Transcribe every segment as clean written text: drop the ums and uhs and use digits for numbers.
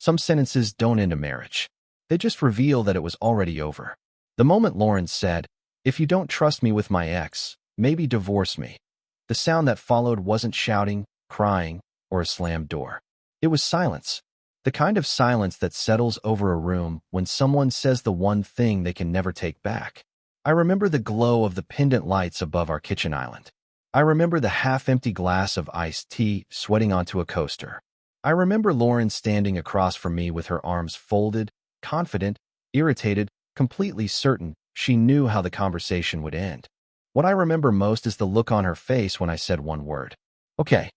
Some sentences don't end a marriage. They just reveal that it was already over. The moment Lauren said, "If you don't trust me with my ex, maybe divorce me," the sound that followed wasn't shouting, crying, or a slammed door. It was silence. The kind of silence that settles over a room when someone says the one thing they can never take back. I remember the glow of the pendant lights above our kitchen island. I remember the half-empty glass of iced tea sweating onto a coaster. I remember Lauren standing across from me with her arms folded, confident, irritated, completely certain she knew how the conversation would end. What I remember most is the look on her face when I said one word. "Okay."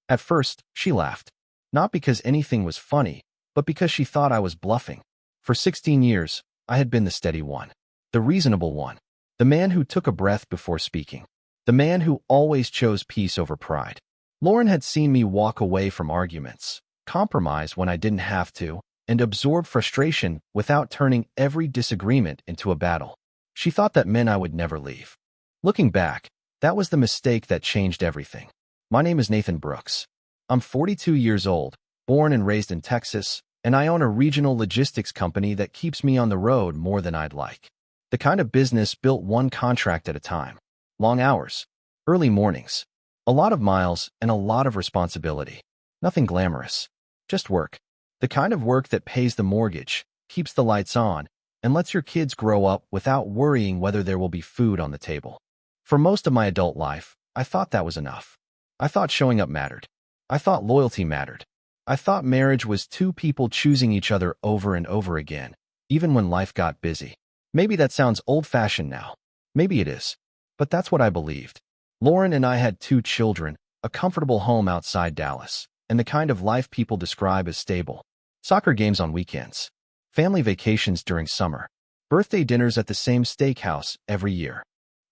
At first, she laughed. Not because anything was funny, but because she thought I was bluffing. For 16 years, I had been the steady one, the reasonable one, the man who took a breath before speaking, the man who always chose peace over pride. Lauren had seen me walk away from arguments, compromise when I didn't have to, and absorb frustration without turning every disagreement into a battle. She thought that meant I would never leave. Looking back, that was the mistake that changed everything. My name is Nathan Brooks. I'm 42 years old, born and raised in Texas, and I own a regional logistics company that keeps me on the road more than I'd like. The kind of business built one contract at a time. Long hours, early mornings, a lot of miles, and a lot of responsibility. Nothing glamorous, just work. The kind of work that pays the mortgage, keeps the lights on, and lets your kids grow up without worrying whether there will be food on the table. For most of my adult life, I thought that was enough. I thought showing up mattered. I thought loyalty mattered. I thought marriage was two people choosing each other over and over again, even when life got busy. Maybe that sounds old-fashioned now. Maybe it is. But that's what I believed. Lauren and I had 2 children, a comfortable home outside Dallas, and the kind of life people describe as stable. Soccer games on weekends, family vacations during summer, birthday dinners at the same steakhouse every year.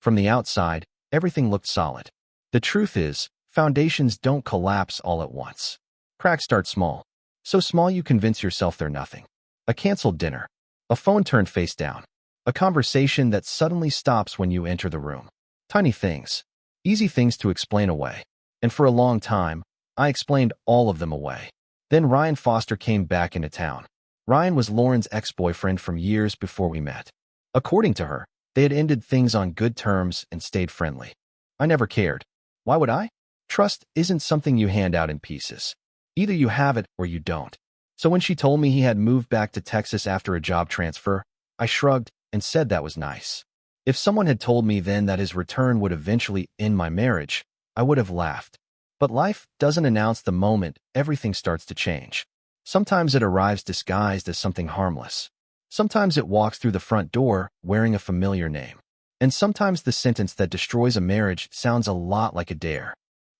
From the outside, everything looked solid. The truth is, foundations don't collapse all at once. Cracks start small. So small you convince yourself they're nothing. A canceled dinner. A phone turned face down. A conversation that suddenly stops when you enter the room. Tiny things. Easy things to explain away. And for a long time, I explained all of them away. Then Ryan Foster came back into town. Ryan was Lauren's ex-boyfriend from years before we met. According to her, they had ended things on good terms and stayed friendly. I never cared. Why would I? Trust isn't something you hand out in pieces. Either you have it or you don't. So when she told me he had moved back to Texas after a job transfer, I shrugged and said that was nice. If someone had told me then that his return would eventually end my marriage, I would have laughed. But life doesn't announce the moment everything starts to change. Sometimes it arrives disguised as something harmless. Sometimes it walks through the front door wearing a familiar name. And sometimes the sentence that destroys a marriage sounds a lot like a dare.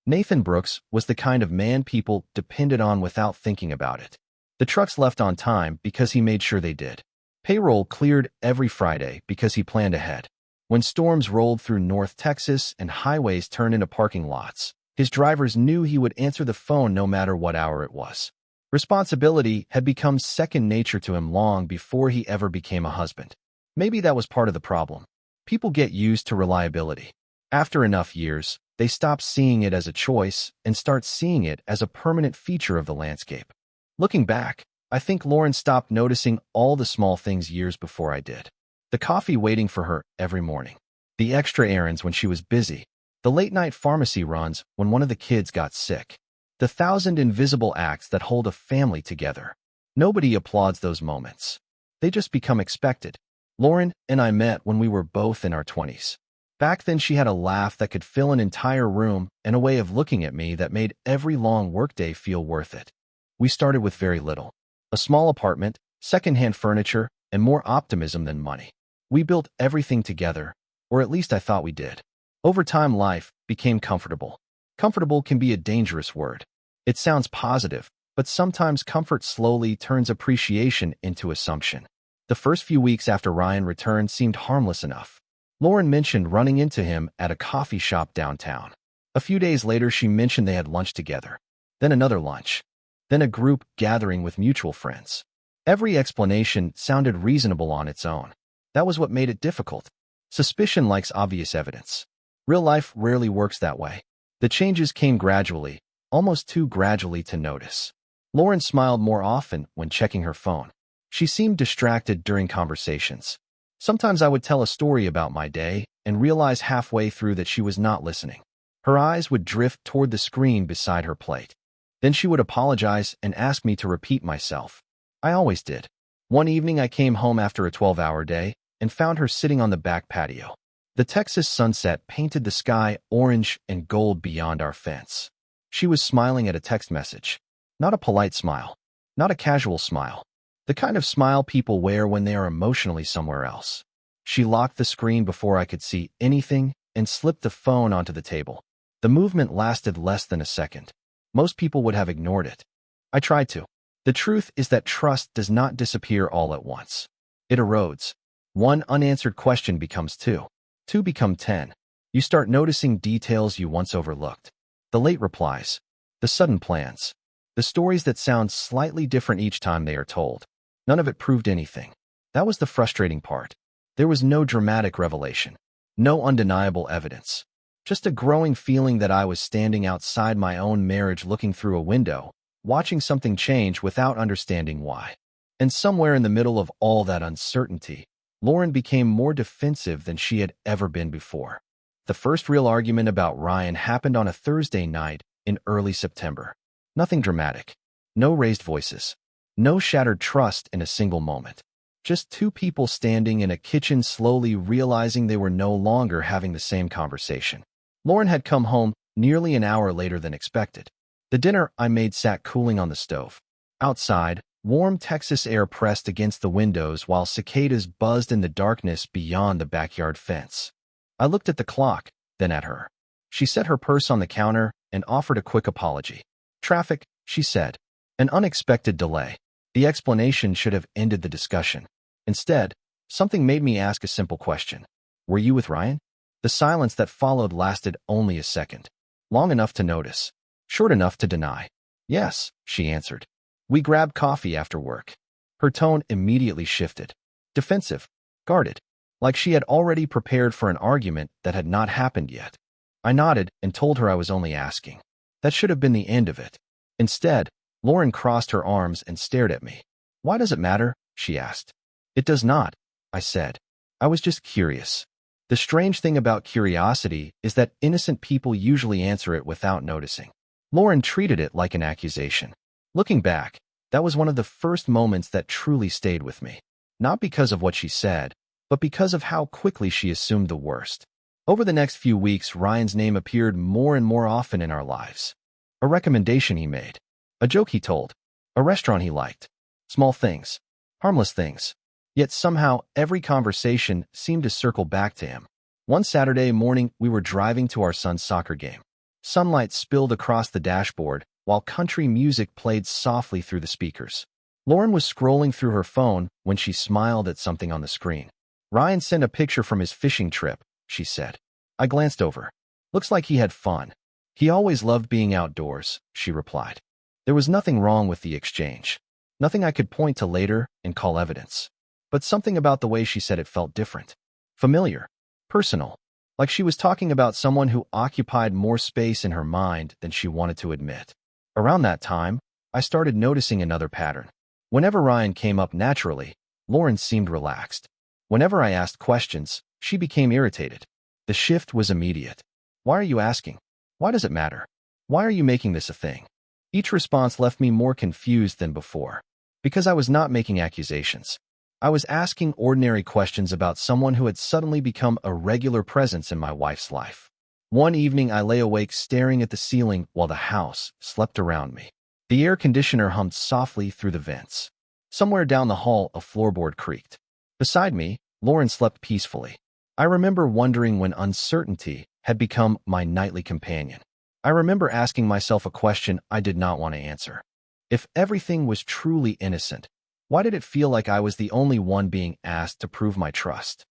Nathan Brooks was the kind of man people depended on without thinking about it. The trucks left on time because he made sure they did. Payroll cleared every Friday because he planned ahead. When storms rolled through North Texas and highways turned into parking lots, his drivers knew he would answer the phone no matter what hour it was. Responsibility had become second nature to him long before he ever became a husband. Maybe that was part of the problem. People get used to reliability. After enough years, they stop seeing it as a choice and start seeing it as a permanent feature of the landscape. Looking back, I think Lauren stopped noticing all the small things years before I did. The coffee waiting for her every morning. The extra errands when she was busy. The late-night pharmacy runs when one of the kids got sick. The 1,000 invisible acts that hold a family together. Nobody applauds those moments. They just become expected. Lauren and I met when we were both in our 20s. Back then she had a laugh that could fill an entire room and a way of looking at me that made every long workday feel worth it. We started with very little. A small apartment, secondhand furniture, and more optimism than money. We built everything together, or at least I thought we did. Over time, life became comfortable. Comfortable can be a dangerous word. It sounds positive, but sometimes comfort slowly turns appreciation into assumption. The first few weeks after Ryan returned seemed harmless enough. Lauren mentioned running into him at a coffee shop downtown. A few days later, she mentioned they had lunch together. Then another lunch. Then a group gathering with mutual friends. Every explanation sounded reasonable on its own. That was what made it difficult. Suspicion likes obvious evidence. Real life rarely works that way. The changes came gradually, almost too gradually to notice. Lauren smiled more often when checking her phone. She seemed distracted during conversations. Sometimes I would tell a story about my day and realize halfway through that she was not listening. Her eyes would drift toward the screen beside her plate. Then she would apologize and ask me to repeat myself. I always did. One evening I came home after a 12-hour day and found her sitting on the back patio. The Texas sunset painted the sky orange and gold beyond our fence. She was smiling at a text message. Not a polite smile. Not a casual smile. The kind of smile people wear when they are emotionally somewhere else. She locked the screen before I could see anything and slipped the phone onto the table. The movement lasted less than a second. Most people would have ignored it. I tried to. The truth is that trust does not disappear all at once. It erodes. One unanswered question becomes two. Two become 10. You start noticing details you once overlooked. The late replies. The sudden plans. The stories that sound slightly different each time they are told. None of it proved anything. That was the frustrating part. There was no dramatic revelation. No undeniable evidence. Just a growing feeling that I was standing outside my own marriage looking through a window, watching something change without understanding why. And somewhere in the middle of all that uncertainty, Lauren became more defensive than she had ever been before. The first real argument about Ryan happened on a Thursday night in early September. Nothing dramatic. No raised voices. No shattered trust in a single moment. Just two people standing in a kitchen slowly realizing they were no longer having the same conversation. Lauren had come home nearly an hour later than expected. The dinner I made sat cooling on the stove. Outside, warm Texas air pressed against the windows while cicadas buzzed in the darkness beyond the backyard fence. I looked at the clock, then at her. She set her purse on the counter and offered a quick apology. Traffic, she said. An unexpected delay. The explanation should have ended the discussion. Instead, something made me ask a simple question. Were you with Ryan? The silence that followed lasted only a second. Long enough to notice. Short enough to deny. Yes, she answered. We grabbed coffee after work. Her tone immediately shifted. Defensive. Guarded. Like she had already prepared for an argument that had not happened yet. I nodded and told her I was only asking. That should have been the end of it. Instead, Lauren crossed her arms and stared at me. Why does it matter? She asked. It does not, I said. I was just curious. The strange thing about curiosity is that innocent people usually answer it without noticing. Lauren treated it like an accusation. Looking back, that was one of the first moments that truly stayed with me. Not because of what she said, but because of how quickly she assumed the worst. Over the next few weeks, Ryan's name appeared more and more often in our lives. A recommendation he made. A joke he told. A restaurant he liked. Small things. Harmless things. Yet somehow, every conversation seemed to circle back to him. One Saturday morning, we were driving to our son's soccer game. Sunlight spilled across the dashboard, while country music played softly through the speakers. Lauren was scrolling through her phone when she smiled at something on the screen. Ryan sent a picture from his fishing trip, she said. I glanced over. Looks like he had fun. He always loved being outdoors, she replied. There was nothing wrong with the exchange. Nothing I could point to later and call evidence. But something about the way she said it felt different. Familiar. Personal. Like she was talking about someone who occupied more space in her mind than she wanted to admit. Around that time, I started noticing another pattern. Whenever Ryan came up naturally, Lauren seemed relaxed. Whenever I asked questions, she became irritated. The shift was immediate. Why are you asking? Why does it matter? Why are you making this a thing? Each response left me more confused than before. Because I was not making accusations. I was asking ordinary questions about someone who had suddenly become a regular presence in my wife's life. One evening I lay awake staring at the ceiling while the house slept around me. The air conditioner hummed softly through the vents. Somewhere down the hall a floorboard creaked. Beside me, Lauren slept peacefully. I remember wondering when uncertainty had become my nightly companion. I remember asking myself a question I did not want to answer. If everything was truly innocent, why did it feel like I was the only one being asked to prove my trust?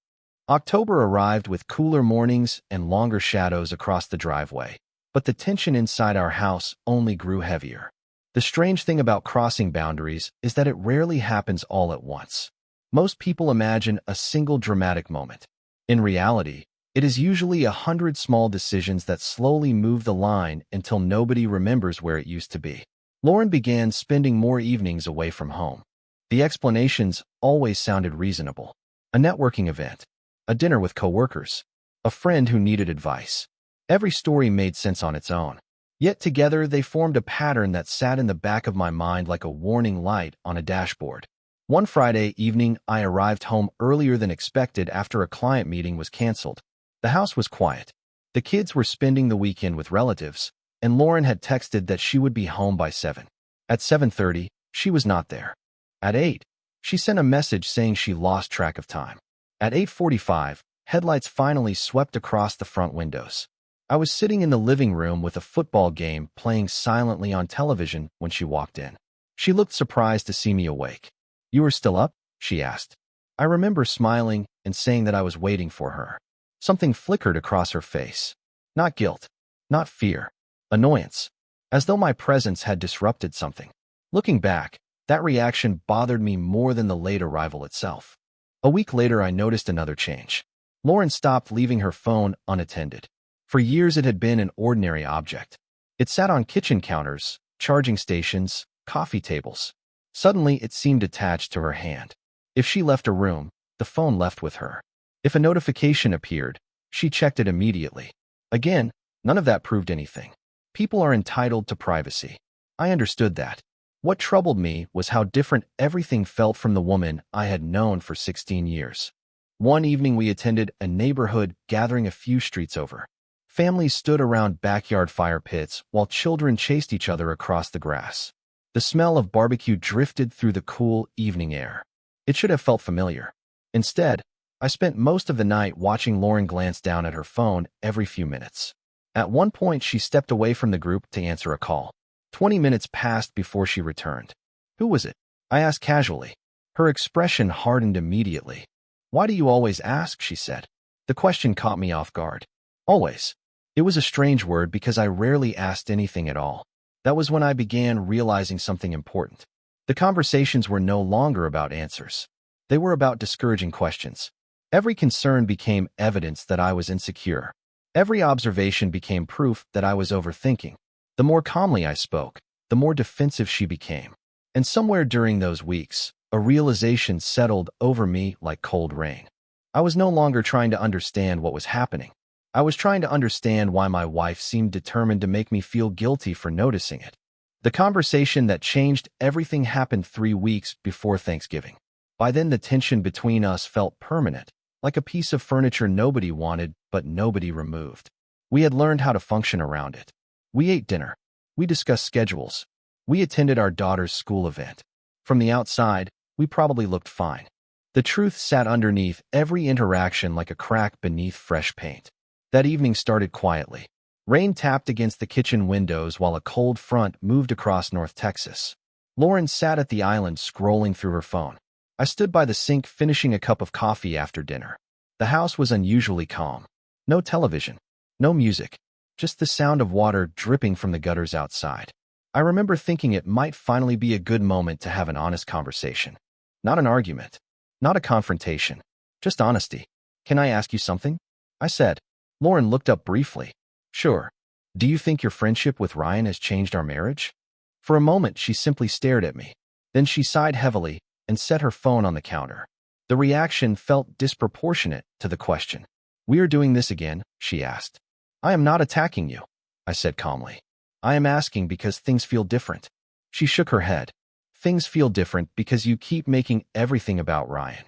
October arrived with cooler mornings and longer shadows across the driveway, but the tension inside our house only grew heavier. The strange thing about crossing boundaries is that it rarely happens all at once. Most people imagine a single dramatic moment. In reality, it is usually 100 small decisions that slowly move the line until nobody remembers where it used to be. Lauren began spending more evenings away from home. The explanations always sounded reasonable. A networking event, a dinner with coworkers, a friend who needed advice. Every story made sense on its own. Yet together they formed a pattern that sat in the back of my mind like a warning light on a dashboard. One Friday evening, I arrived home earlier than expected after a client meeting was canceled. The house was quiet. The kids were spending the weekend with relatives, and Lauren had texted that she would be home by 7. At 7:30, she was not there. At 8, she sent a message saying she lost track of time. At 8:45, headlights finally swept across the front windows. I was sitting in the living room with a football game playing silently on television when she walked in. She looked surprised to see me awake. "You are still up?" she asked. I remember smiling and saying that I was waiting for her. Something flickered across her face. Not guilt, not fear, annoyance, as though my presence had disrupted something. Looking back, that reaction bothered me more than the late arrival itself. A week later, I noticed another change. Lauren stopped leaving her phone unattended. For years, it had been an ordinary object. It sat on kitchen counters, charging stations, coffee tables. Suddenly, it seemed attached to her hand. If she left a room, the phone left with her. If a notification appeared, she checked it immediately. Again, none of that proved anything. People are entitled to privacy. I understood that. What troubled me was how different everything felt from the woman I had known for 16 years. One evening, we attended a neighborhood gathering a few streets over. Families stood around backyard fire pits while children chased each other across the grass. The smell of barbecue drifted through the cool evening air. It should have felt familiar. Instead, I spent most of the night watching Lauren glance down at her phone every few minutes. At one point, she stepped away from the group to answer a call. 20 minutes passed before she returned. "Who was it?" I asked casually. Her expression hardened immediately. "Why do you always ask?" she said. The question caught me off guard. Always. It was a strange word because I rarely asked anything at all. That was when I began realizing something important. The conversations were no longer about answers. They were about discouraging questions. Every concern became evidence that I was insecure. Every observation became proof that I was overthinking. The more calmly I spoke, the more defensive she became. And somewhere during those weeks, a realization settled over me like cold rain. I was no longer trying to understand what was happening. I was trying to understand why my wife seemed determined to make me feel guilty for noticing it. The conversation that changed everything happened 3 weeks before Thanksgiving. By then, the tension between us felt permanent, like a piece of furniture nobody wanted but nobody removed. We had learned how to function around it. We ate dinner. We discussed schedules. We attended our daughter's school event. From the outside, we probably looked fine. The truth sat underneath every interaction like a crack beneath fresh paint. That evening started quietly. Rain tapped against the kitchen windows while a cold front moved across North Texas. Lauren sat at the island scrolling through her phone. I stood by the sink finishing a cup of coffee after dinner. The house was unusually calm. No television. No music. Just the sound of water dripping from the gutters outside. I remember thinking it might finally be a good moment to have an honest conversation. Not an argument. Not a confrontation. Just honesty. "Can I ask you something?" I said. Lauren looked up briefly. "Sure. Do you think your friendship with Ryan has changed our marriage?" For a moment, she simply stared at me. Then she sighed heavily and set her phone on the counter. The reaction felt disproportionate to the question. "We are doing this again?" she asked. "I am not attacking you," I said calmly. "I am asking because things feel different." She shook her head. "Things feel different because you keep making everything about Ryan."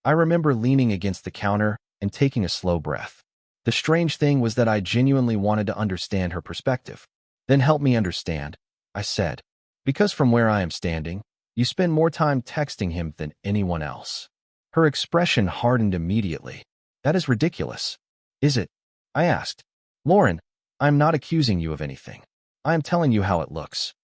I remember leaning against the counter and taking a slow breath. The strange thing was that I genuinely wanted to understand her perspective. "Then help me understand," I said. "Because from where I am standing, you spend more time texting him than anyone else." Her expression hardened immediately. "That is ridiculous." "Is it?" I asked. "Lauren, I am not accusing you of anything. I am telling you how it looks."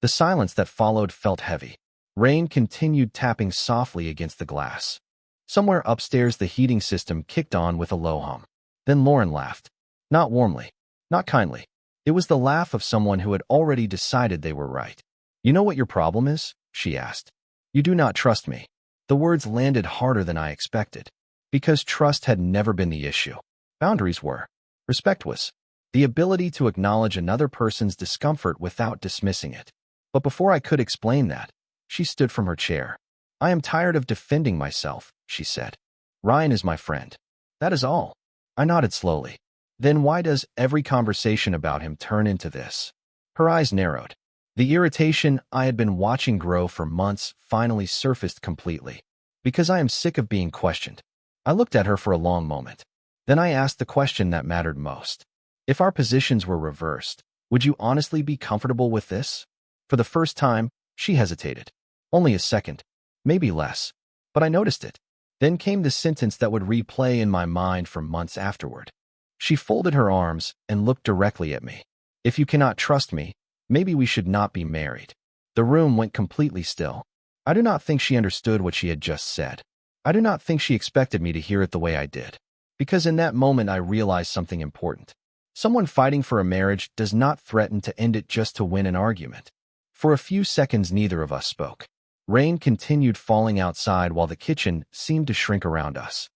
The silence that followed felt heavy. Rain continued tapping softly against the glass. Somewhere upstairs, the heating system kicked on with a low hum. Then Lauren laughed. Not warmly, not kindly. It was the laugh of someone who had already decided they were right. "You know what your problem is?" she asked. "You do not trust me." The words landed harder than I expected. Because trust had never been the issue. Boundaries were. Respect was. The ability to acknowledge another person's discomfort without dismissing it. But before I could explain that, she stood from her chair. I am tired of defending myself, she said. Ryan is my friend. That is all. I nodded slowly. Then why does every conversation about him turn into this? Her eyes narrowed. The irritation I had been watching grow for months finally surfaced completely. Because I am sick of being questioned. I looked at her for a long moment. Then I asked the question that mattered most. If our positions were reversed, would you honestly be comfortable with this? For the first time, she hesitated. Only a second, maybe less. But I noticed it. Then came the sentence that would replay in my mind for months afterward. She folded her arms and looked directly at me. If you cannot trust me, maybe we should not be married. The room went completely still. I do not think she understood what she had just said. I do not think she expected me to hear it the way I did. Because in that moment I realized something important. Someone fighting for a marriage does not threaten to end it just to win an argument. For a few seconds neither of us spoke. Rain continued falling outside while the kitchen seemed to shrink around us.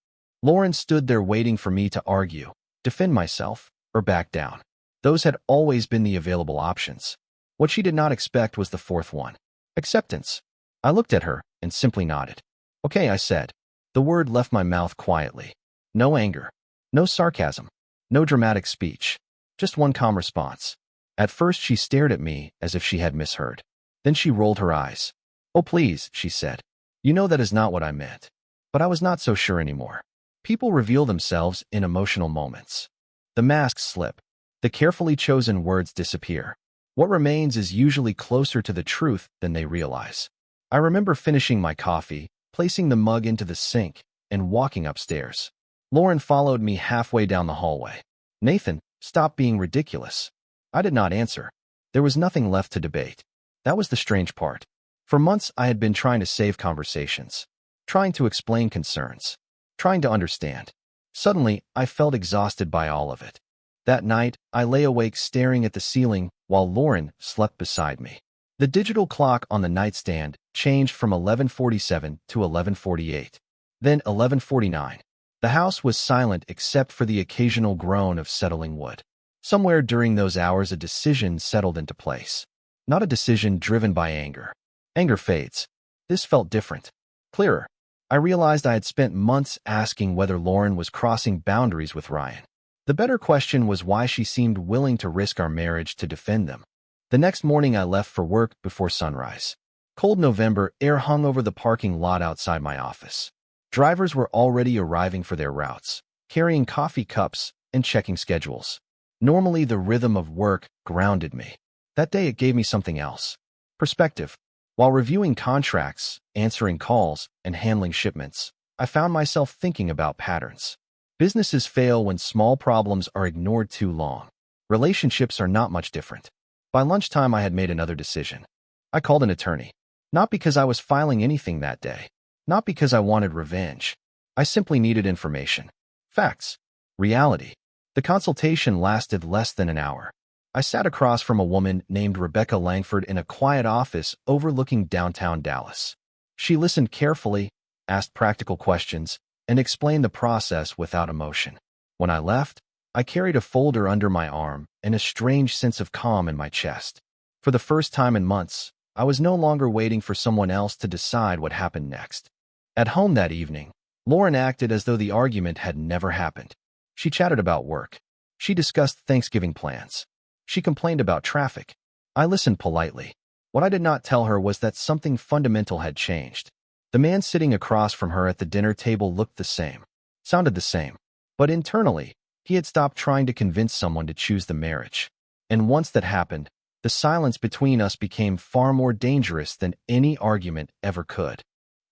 Lauren stood there waiting for me to argue, defend myself, or back down. Those had always been the available options. What she did not expect was the fourth one. Acceptance. I looked at her and simply nodded. Okay, I said. The word left my mouth quietly. No anger. No sarcasm. No dramatic speech. Just one calm response. At first she stared at me as if she had misheard. Then she rolled her eyes. Oh please, she said. You know that is not what I meant. But I was not so sure anymore. People reveal themselves in emotional moments. The masks slip. The carefully chosen words disappear. What remains is usually closer to the truth than they realize. I remember finishing my coffee, placing the mug into the sink, and walking upstairs. Lauren followed me halfway down the hallway. Nathan, stop being ridiculous. I did not answer. There was nothing left to debate. That was the strange part. For months I had been trying to save conversations, trying to explain concerns, trying to understand. Suddenly, I felt exhausted by all of it. That night, I lay awake staring at the ceiling while Lauren slept beside me. The digital clock on the nightstand changed from 11:47 to 11:48, then 11:49. The house was silent except for the occasional groan of settling wood. Somewhere during those hours a decision settled into place. Not a decision driven by anger. Anger fades. This felt different. Clearer. I realized I had spent months asking whether Lauren was crossing boundaries with Ryan. The better question was why she seemed willing to risk our marriage to defend them. The next morning I left for work before sunrise. Cold November air hung over the parking lot outside my office. Drivers were already arriving for their routes, carrying coffee cups and checking schedules. Normally the rhythm of work grounded me. That day it gave me something else. Perspective. While reviewing contracts, answering calls, and handling shipments, I found myself thinking about patterns. Businesses fail when small problems are ignored too long. Relationships are not much different. By lunchtime, I had made another decision. I called an attorney. Not because I was filing anything that day. Not because I wanted revenge. I simply needed information. Facts. Reality. The consultation lasted less than an hour. I sat across from a woman named Rebecca Langford in a quiet office overlooking downtown Dallas. She listened carefully, asked practical questions, and explained the process without emotion. When I left, I carried a folder under my arm and a strange sense of calm in my chest. For the first time in months, I was no longer waiting for someone else to decide what happened next. At home that evening, Lauren acted as though the argument had never happened. She chatted about work. She discussed Thanksgiving plans. She complained about traffic. I listened politely. What I did not tell her was that something fundamental had changed. The man sitting across from her at the dinner table looked the same, sounded the same. But internally, he had stopped trying to convince someone to choose the marriage. And once that happened, the silence between us became far more dangerous than any argument ever could.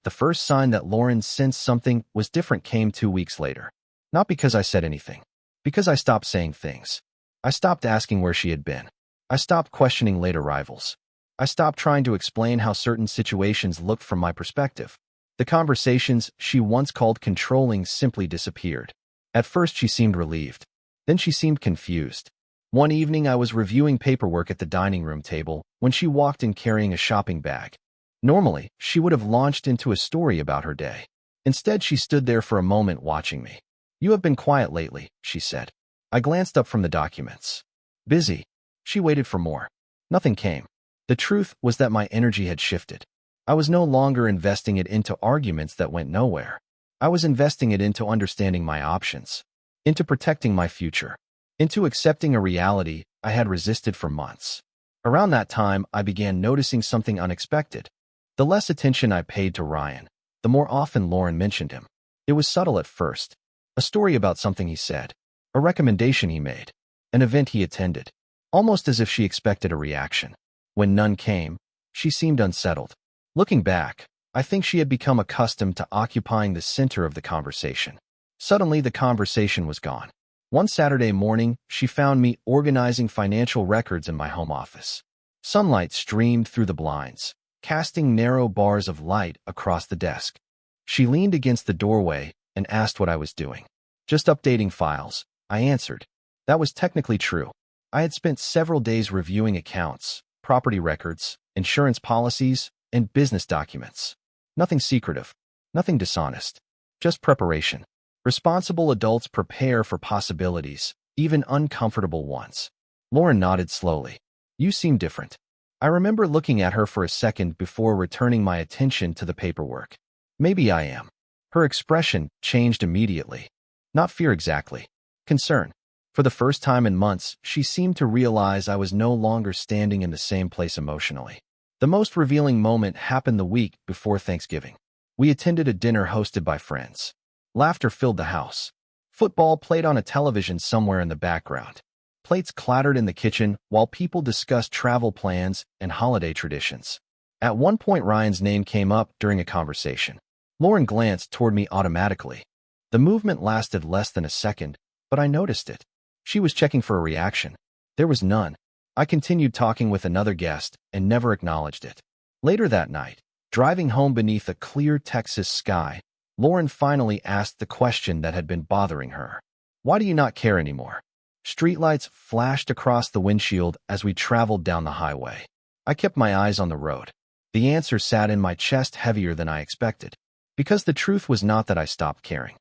The first sign that Lauren sensed something was different came 2 weeks later. Not because I said anything. Because I stopped saying things. I stopped asking where she had been. I stopped questioning late arrivals. I stopped trying to explain how certain situations looked from my perspective. The conversations she once called controlling simply disappeared. At first she seemed relieved. Then she seemed confused. One evening I was reviewing paperwork at the dining room table when she walked in carrying a shopping bag. Normally, she would have launched into a story about her day. Instead, she stood there for a moment watching me. "You have been quiet lately," she said. I glanced up from the documents. "Busy." She waited for more. Nothing came. The truth was that my energy had shifted. I was no longer investing it into arguments that went nowhere. I was investing it into understanding my options, into protecting my future, into accepting a reality I had resisted for months. Around that time, I began noticing something unexpected. The less attention I paid to Ryan, the more often Lauren mentioned him. It was subtle at first. A story about something he said, a recommendation he made, an event he attended, almost as if she expected a reaction. When none came, she seemed unsettled. Looking back, I think she had become accustomed to occupying the center of the conversation. Suddenly, the conversation was gone. One Saturday morning, she found me organizing financial records in my home office. Sunlight streamed through the blinds, casting narrow bars of light across the desk. She leaned against the doorway and asked what I was doing. Just updating files, I answered. That was technically true. I had spent several days reviewing accounts, property records, insurance policies, and business documents. Nothing secretive, nothing dishonest, just preparation. Responsible adults prepare for possibilities, even uncomfortable ones. Lauren nodded slowly. You seem different. I remember looking at her for a second before returning my attention to the paperwork. Maybe I am. Her expression changed immediately. Not fear exactly. Concern. For the first time in months, she seemed to realize I was no longer standing in the same place emotionally. The most revealing moment happened the week before Thanksgiving. We attended a dinner hosted by friends. Laughter filled the house. Football played on a television somewhere in the background. Plates clattered in the kitchen while people discussed travel plans and holiday traditions. At one point, Ryan's name came up during a conversation. Lauren glanced toward me automatically. The movement lasted less than a second, but I noticed it. She was checking for a reaction. There was none. I continued talking with another guest and never acknowledged it. Later that night, driving home beneath a clear Texas sky, Lauren finally asked the question that had been bothering her. Why do you not care anymore? Streetlights flashed across the windshield as we traveled down the highway. I kept my eyes on the road. The answer sat in my chest heavier than I expected. Because the truth was not that I stopped caring.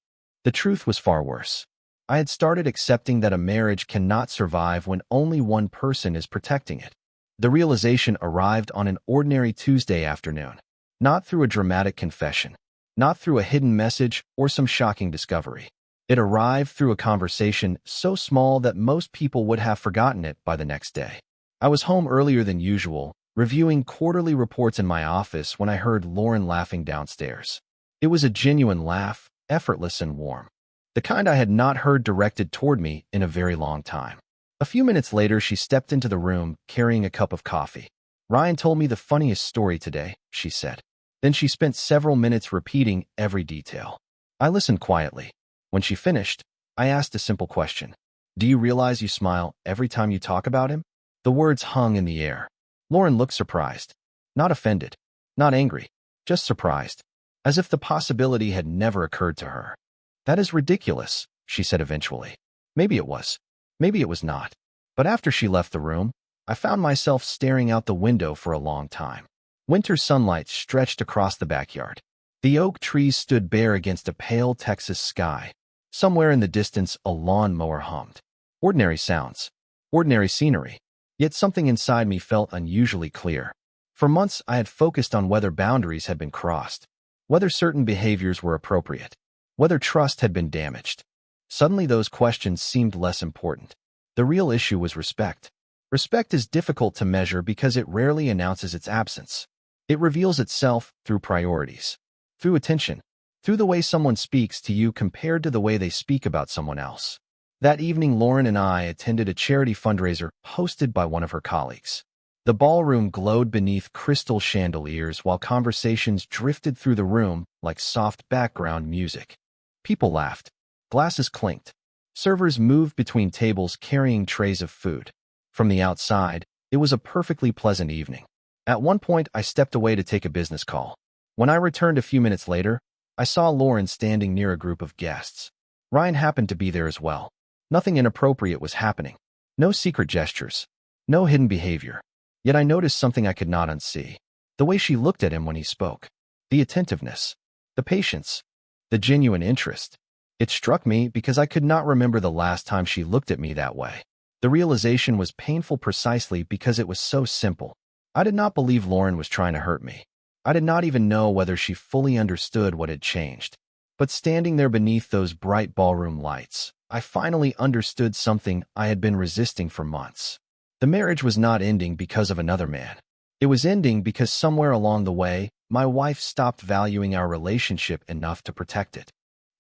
The truth was far worse. I had started accepting that a marriage cannot survive when only one person is protecting it. The realization arrived on an ordinary Tuesday afternoon, not through a dramatic confession, not through a hidden message or some shocking discovery. It arrived through a conversation so small that most people would have forgotten it by the next day. I was home earlier than usual, reviewing quarterly reports in my office when I heard Lauren laughing downstairs. It was a genuine laugh, effortless and warm. The kind I had not heard directed toward me in a very long time. A few minutes later, she stepped into the room, carrying a cup of coffee. Ryan told me the funniest story today, she said. Then she spent several minutes repeating every detail. I listened quietly. When she finished, I asked a simple question. Do you realize you smile every time you talk about him? The words hung in the air. Lauren looked surprised. Not offended. Not angry. Just surprised. As if the possibility had never occurred to her. That is ridiculous, she said eventually. Maybe it was. Maybe it was not. But after she left the room, I found myself staring out the window for a long time. Winter sunlight stretched across the backyard. The oak trees stood bare against a pale Texas sky. Somewhere in the distance, a lawnmower hummed. Ordinary sounds. Ordinary scenery. Yet something inside me felt unusually clear. For months, I had focused on whether boundaries had been crossed, whether certain behaviors were appropriate, whether trust had been damaged. Suddenly, those questions seemed less important. The real issue was respect. Respect is difficult to measure because it rarely announces its absence. It reveals itself through priorities, through attention, through the way someone speaks to you compared to the way they speak about someone else. That evening, Lauren and I attended a charity fundraiser hosted by one of her colleagues. The ballroom glowed beneath crystal chandeliers while conversations drifted through the room like soft background music. People laughed. Glasses clinked. Servers moved between tables carrying trays of food. From the outside, it was a perfectly pleasant evening. At one point, I stepped away to take a business call. When I returned a few minutes later, I saw Lauren standing near a group of guests. Ryan happened to be there as well. Nothing inappropriate was happening. No secret gestures. No hidden behavior. Yet I noticed something I could not unsee. The way she looked at him when he spoke. The attentiveness. The patience. The genuine interest. It struck me because I could not remember the last time she looked at me that way. The realization was painful precisely because it was so simple. I did not believe Lauren was trying to hurt me. I did not even know whether she fully understood what had changed. But standing there beneath those bright ballroom lights, I finally understood something I had been resisting for months. The marriage was not ending because of another man. It was ending because somewhere along the way, my wife stopped valuing our relationship enough to protect it.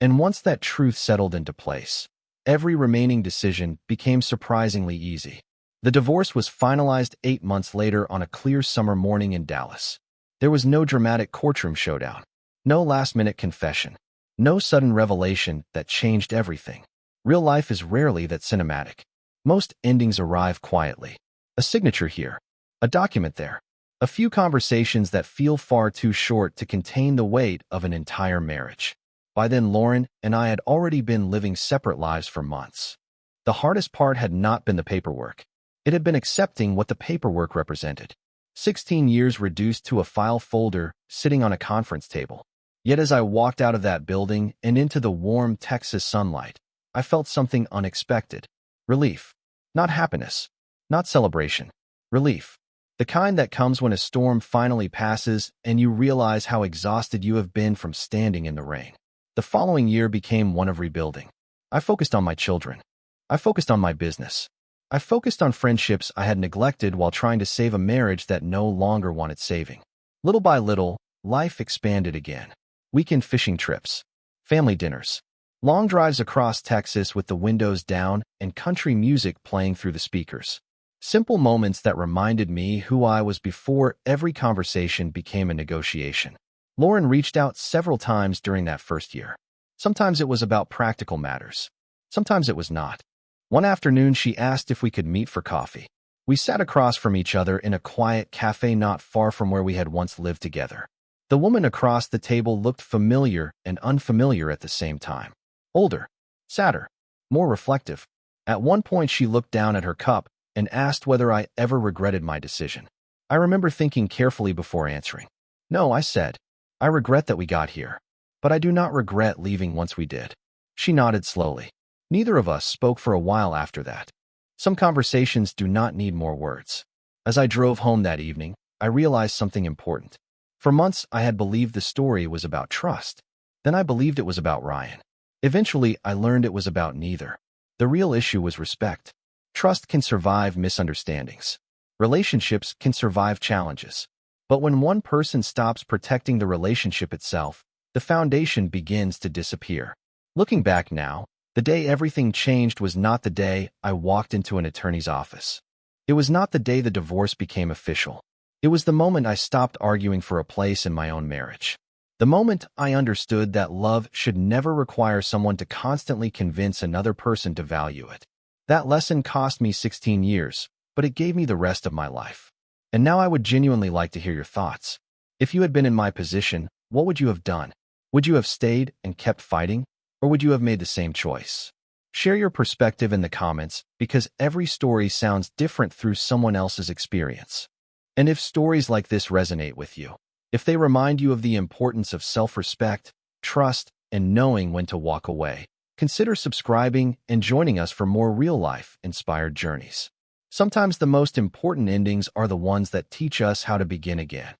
And once that truth settled into place, every remaining decision became surprisingly easy. The divorce was finalized 8 months later on a clear summer morning in Dallas. There was no dramatic courtroom showdown, no last-minute confession, no sudden revelation that changed everything. Real life is rarely that cinematic. Most endings arrive quietly. A signature here, a document there, a few conversations that feel far too short to contain the weight of an entire marriage. By then, Lauren and I had already been living separate lives for months. The hardest part had not been the paperwork. It had been accepting what the paperwork represented. 16 years reduced to a file folder sitting on a conference table. Yet as I walked out of that building and into the warm Texas sunlight, I felt something unexpected. Relief. Not happiness. Not celebration. Relief. The kind that comes when a storm finally passes and you realize how exhausted you have been from standing in the rain. The following year became one of rebuilding. I focused on my children. I focused on my business. I focused on friendships I had neglected while trying to save a marriage that no longer wanted saving. Little by little, life expanded again. Weekend fishing trips, family dinners, long drives across Texas with the windows down and country music playing through the speakers. Simple moments that reminded me who I was before every conversation became a negotiation. Lauren reached out several times during that first year. Sometimes it was about practical matters. Sometimes it was not. One afternoon, she asked if we could meet for coffee. We sat across from each other in a quiet cafe not far from where we had once lived together. The woman across the table looked familiar and unfamiliar at the same time. Older, sadder, more reflective. At one point, she looked down at her cup and asked whether I ever regretted my decision. I remember thinking carefully before answering. No, I said. I regret that we got here, but I do not regret leaving once we did. She nodded slowly. Neither of us spoke for a while after that. Some conversations do not need more words. As I drove home that evening, I realized something important. For months, I had believed the story was about trust. Then I believed it was about Ryan. Eventually, I learned it was about neither. The real issue was respect. Trust can survive misunderstandings. Relationships can survive challenges. But when one person stops protecting the relationship itself, the foundation begins to disappear. Looking back now, the day everything changed was not the day I walked into an attorney's office. It was not the day the divorce became official. It was the moment I stopped arguing for a place in my own marriage. The moment I understood that love should never require someone to constantly convince another person to value it. That lesson cost me 16 years, but it gave me the rest of my life. And now I would genuinely like to hear your thoughts. If you had been in my position, what would you have done? Would you have stayed and kept fighting, or would you have made the same choice? Share your perspective in the comments because every story sounds different through someone else's experience. And if stories like this resonate with you, if they remind you of the importance of self-respect, trust, and knowing when to walk away, consider subscribing and joining us for more real-life inspired journeys. Sometimes the most important endings are the ones that teach us how to begin again.